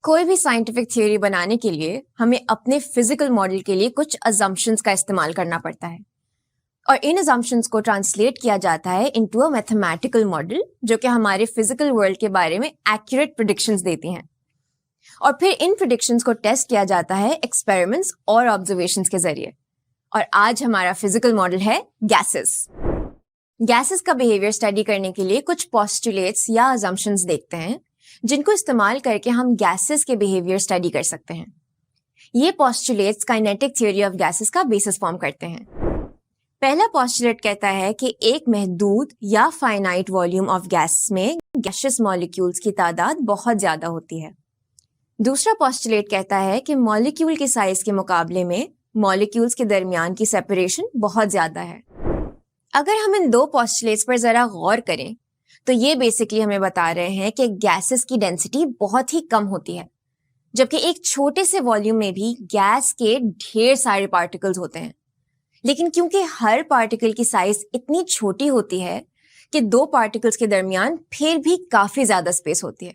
कोई भी scientific theory बनाने के लिए हमें अपने फिजिकल मॉडल के लिए कुछ अजम्पशंस का इस्तेमाल करना पड़ता है और इन अजम्पशंस को ट्रांसलेट किया जाता है इनटू अ मैथमेटिकल मॉडल जो कि हमारे फिजिकल वर्ल्ड के बारे में एक्यूरेट प्रेडिक्शंस देती हैं। और फिर इन प्रेडिक्शंस को टेस्ट किया जाता है एक्सपेरिमेंट्स और ऑब्जर्वेशंस के जरिए। और आज हमारा फिजिकल मॉडल है गैसेस। गैसेस का बिहेवियर स्टडी करने के लिए कुछ पोस्टुलेट्स या अजम्पशंस देखते हैं जिनको इस्तेमाल करके हम गैसेस के बिहेवियर स्टडी कर सकते हैं। ये postulates kinetic theory of gases का बेसिस फॉर्म करते हैं। पहला पोस्टुलेट कहता है कि एक महदूद या फाइनाइट वॉल्यूम ऑफ गैस में गैसियस मॉलिक्यूल्स की तादाद बहुत ज्यादा होती है। दूसरा पोस्टुलेट कहता है कि मॉलिक्यूल के साइज के मुकाबले में मॉलिक्यूल्स के दरमियान की सेपरेशन बहुत ज्यादा है। अगर हम इन दो पोस्टुलेट्स पर जरा गौर करें तो ये बेसिकली हमें बता रहे हैं कि गैसेस की डेंसिटी बहुत ही कम होती है, जबकि एक छोटे से वॉल्यूम में भी गैस के ढेर सारे पार्टिकल्स होते हैं। लेकिन क्योंकि हर पार्टिकल की साइज इतनी छोटी होती है कि दो पार्टिकल्स के दरमियान फिर भी काफी ज्यादा स्पेस होती है।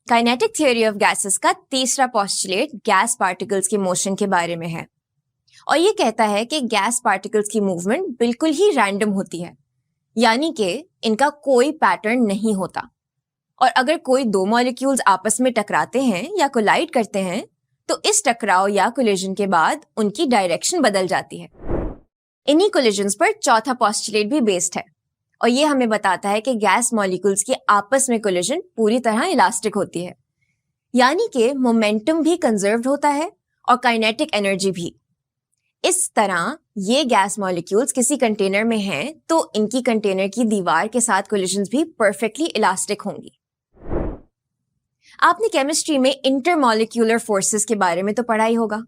काइनेटिक थ्योरी ऑफ गैसेस का तीसरा पोस्टुलेट गैस पार्टिकल्स के मोशन के बारे में है और ये कहता है कि गैस पार्टिकल्स की मूवमेंट बिल्कुल ही रैंडम होती है, यानी कि इनका कोई पैटर्न नहीं होता। और अगर कोई दो मॉलिक्यूल्स आपस में टकराते हैं या कोलाइड करते हैं तो इस टकराव या कोलिजन के बाद उनकी डायरेक्शन बदल जाती है। इन्हीं कोलिजन्स पर चौथा पोस्टुलेट भी बेस्ड है और ये हमें बताता है कि गैस मॉलिक्यूल्स की आपस में कोलिजन पूरी तरह इलास्टिक होती है, यानी कि मोमेंटम भी कंजर्व्ड होता है और काइनेटिक एनर्जी भी। इस तरह ये गैस मॉलिक्यूल्स किसी कंटेनर में हैं तो इनकी कंटेनर की दीवार के साथ कोलिजन्स भी परफेक्टली इलास्टिक होंगी। आपने केमिस्ट्री में इंटरमॉलिक्यूलर फोर्सेस के बारे में तो पढ़ा ही होगा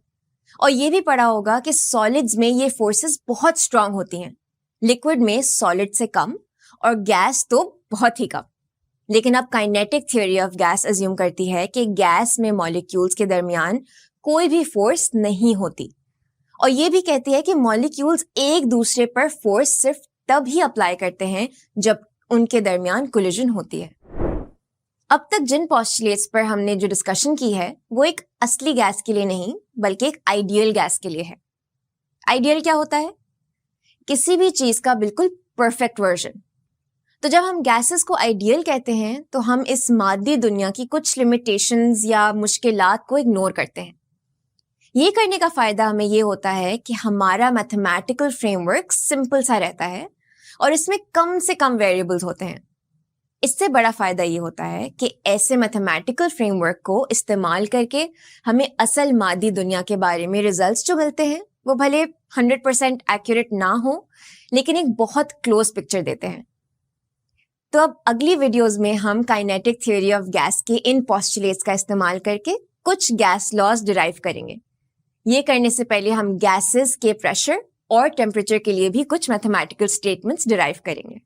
और ये भी पढ़ा होगा कि सॉलिड्स में ये फोर्सेस बहुत स्ट्रांग होती हैं, लिक्विड में सॉलिड से कम और गैस तो बहुत ही कम। लेकिन अब kinetic theory of gas assume करती है कि गैस में मॉलिक्यूल्स के दरमियान कोई भी फोर्स नहीं होती और ये भी कहती है कि मॉलिक्यूल्स एक दूसरे पर फोर्स सिर्फ तब ही अप्लाई करते हैं जब उनके दरमियान कोलिजन होती है। अब तक जिन पोस्टुलेट्स पर हमने जो डिस्कशन की है वो एक असली गैस के लिए नहीं बल्कि एक आइडियल गैस के लिए है। आइडियल क्या होता है? किसी भी चीज का बिल्कुल परफेक्ट वर्जन। तो जब हम गैसेस को आइडियल कहते हैं तो हम इस मादी दुनिया की कुछ लिमिटेशंस या मुश्किलात को इग्नोर करते हैं। ये करने का फायदा हमें ये होता है कि हमारा मैथमेटिकल फ्रेमवर्क सिंपल सा रहता है और इसमें कम से कम वेरिएबल्स होते हैं। इससे बड़ा फायदा ये होता है कि ऐसे मैथमेटिकल फ्रेमवर्क को इस्तेमाल करके हमें असल मादी दुनिया के बारे में रिजल्ट्स जो मिलते हैं वो भले 100% एक्यूरेट ना हो लेकिन एक बहुत क्लोज पिक्चर देते हैं। तो अब अगली वीडियोस में हम काइनेटिक थ्योरी ऑफ गैस के इन पोस्टुलेट्स का इस्तेमाल करके कुछ गैस लॉज डिराइव करेंगे। ये करने से पहले हम गैसेस के प्रेशर और टेम्परेचर के लिए भी कुछ मैथमेटिकल स्टेटमेंट्स डिराइव करेंगे।